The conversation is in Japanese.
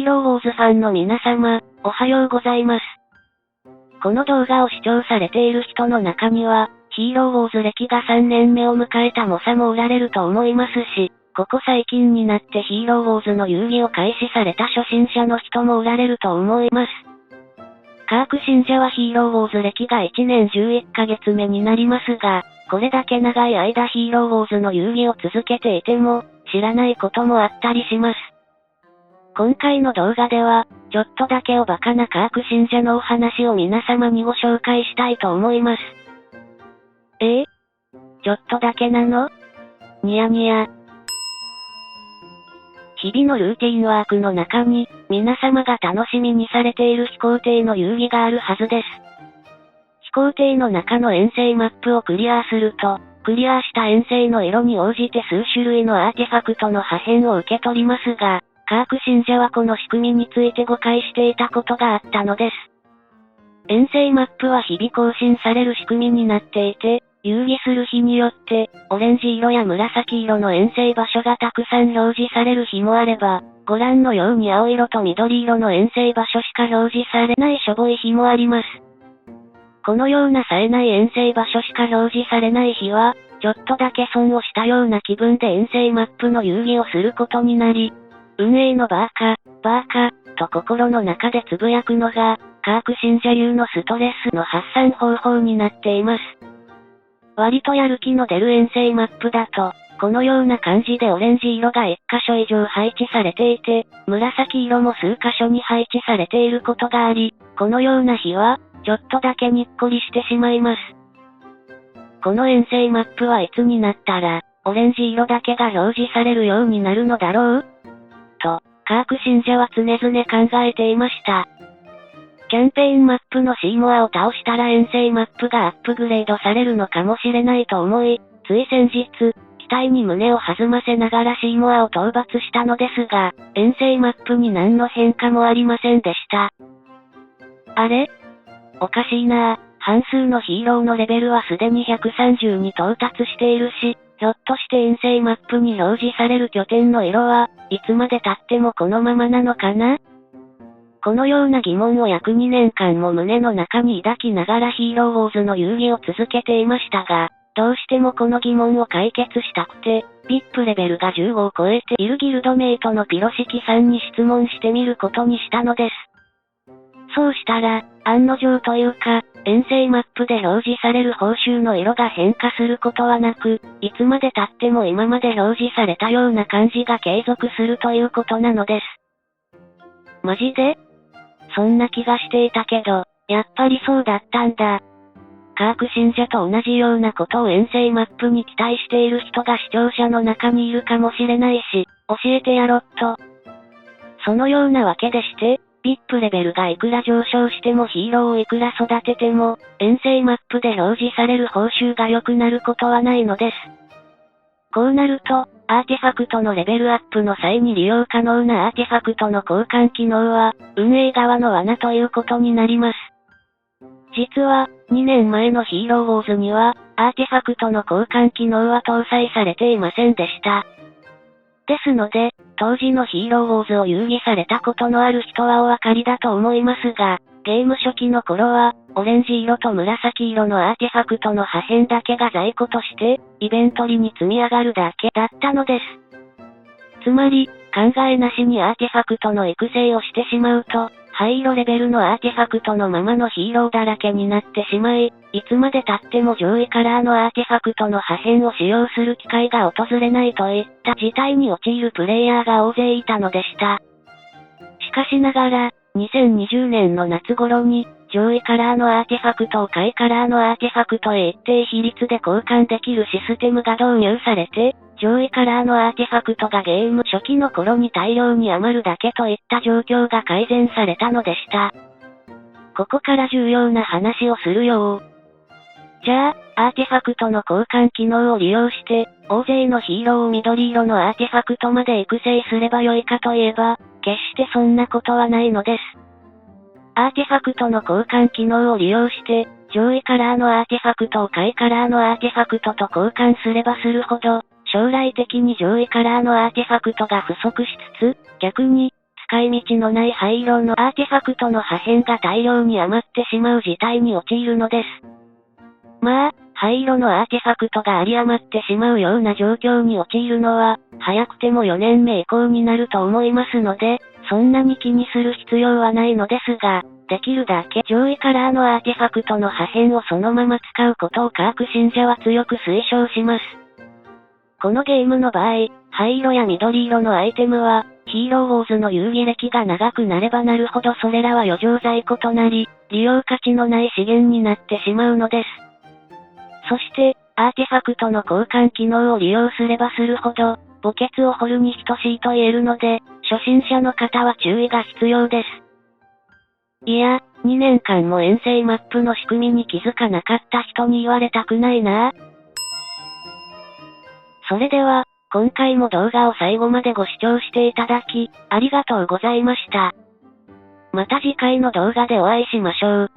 ーローウォーズファンの皆様、おはようございます。この動画を視聴されている人の中には、ヒーローウォーズ歴が3年目を迎えた猛者もおられると思いますし、ここ最近になってヒーローウォーズの遊戯を開始された初心者の人もおられると思います。カーク信者はヒーローウォーズ歴が1年11ヶ月目になりますが、これだけ長い間ヒーローウォーズの遊戯を続けていても、知らないこともあったりします。今回の動画では、ちょっとだけおバカなカーク信者のお話を皆様にご紹介したいと思います。ちょっとだけなの？ニヤニヤ。日々のルーティンワークの中に、皆様が楽しみにされている飛行艇の遊戯があるはずです。飛行艇の中の遠征マップをクリアすると、クリアした遠征の色に応じて数種類のアーティファクトの破片を受け取りますが、カーク信者はこの仕組みについて誤解していたことがあったのです。遠征マップは日々更新される仕組みになっていて、遊戯する日によって、オレンジ色や紫色の遠征場所がたくさん表示される日もあれば、ご覧のように青色と緑色の遠征場所しか表示されないしょぼい日もあります。このような冴えない遠征場所しか表示されない日は、ちょっとだけ損をしたような気分で遠征マップの遊戯をすることになり、運営のバーカ、と心の中でつぶやくのが、カーク信者流のストレスの発散方法になっています。割とやる気の出る遠征マップだと、このような感じでオレンジ色が1箇所以上配置されていて、紫色も数箇所に配置されていることがあり、このような日は、ちょっとだけにっこりしてしまいます。この遠征マップはいつになったら、オレンジ色だけが表示されるようになるのだろう？と、カーク信者は常々考えていました。キャンペーンマップのシーモアを倒したら遠征マップがアップグレードされるのかもしれないと思い、つい先日、期待に胸を弾ませながらシーモアを討伐したのですが、遠征マップに何の変化もありませんでした。あれ？おかしいなぁ。半数のヒーローのレベルはすでに130に到達しているし、ひょっとして遠征マップに表示される拠点の色はいつまで経ってもこのままなのかな？このような疑問を約2年間も胸の中に抱きながらヒーローウォーズの遊戯を続けていましたが、どうしてもこの疑問を解決したくて、VIP レベルが15を超えているギルドメイトのピロシキさんに質問してみることにしたのです。そうしたら、案の定というか、遠征マップで表示される報酬の色が変化することはなく、いつまで経っても今まで表示されたような感じが継続するということなのです。マジで？そんな気がしていたけど、やっぱりそうだったんだ。カーク信者と同じようなことを遠征マップに期待している人が視聴者の中にいるかもしれないし、教えてやろっと。そのようなわけでして、VIP レベルがいくら上昇してもヒーローをいくら育てても、遠征マップで表示される報酬が良くなることはないのです。こうなると、アーティファクトのレベルアップの際に利用可能なアーティファクトの交換機能は、運営側の罠ということになります。実は、2年前のヒーローウォーズには、アーティファクトの交換機能は搭載されていませんでした。ですので、当時のヒーローウォーズを遊戯されたことのある人はお分かりだと思いますが、ゲーム初期の頃は、オレンジ色と紫色のアーティファクトの破片だけが在庫として、イベントリに積み上がるだけだったのです。つまり、考えなしにアーティファクトの育成をしてしまうと、灰色レベルのアーティファクトのままのヒーローだらけになってしまい、いつまで経っても上位カラーのアーティファクトの破片を使用する機会が訪れないといった事態に陥るプレイヤーが大勢いたのでした。しかしながら、2020年の夏頃に、上位カラーのアーティファクトを下位カラーのアーティファクトへ一定比率で交換できるシステムが導入されて、上位カラーのアーティファクトがゲーム初期の頃に大量に余るだけといった状況が改善されたのでした。ここから重要な話をするよ。じゃあ、アーティファクトの交換機能を利用して、大勢のヒーローを緑色のアーティファクトまで育成すればよいかといえば、決してそんなことはないのです。アーティファクトの交換機能を利用して、上位カラーのアーティファクトを下位カラーのアーティファクトと交換すればするほど、将来的に上位カラーのアーティファクトが不足しつつ、逆に、使い道のない灰色のアーティファクトの破片が大量に余ってしまう事態に陥るのです。まあ、灰色のアーティファクトが有り余ってしまうような状況に陥るのは、早くても4年目以降になると思いますので、そんなに気にする必要はないのですが、できるだけ上位カラーのアーティファクトの破片をそのまま使うことを科学信者は強く推奨します。このゲームの場合、灰色や緑色のアイテムは、ヒーローウォーズの遊戯歴が長くなればなるほどそれらは余剰在庫となり、利用価値のない資源になってしまうのです。そして、アーティファクトの交換機能を利用すればするほど、墓穴を掘るに等しいと言えるので、初心者の方は注意が必要です。いや、2年間も遠征マップの仕組みに気づかなかった人に言われたくないなぁ。それでは、今回も動画を最後までご視聴していただき、ありがとうございました。また次回の動画でお会いしましょう。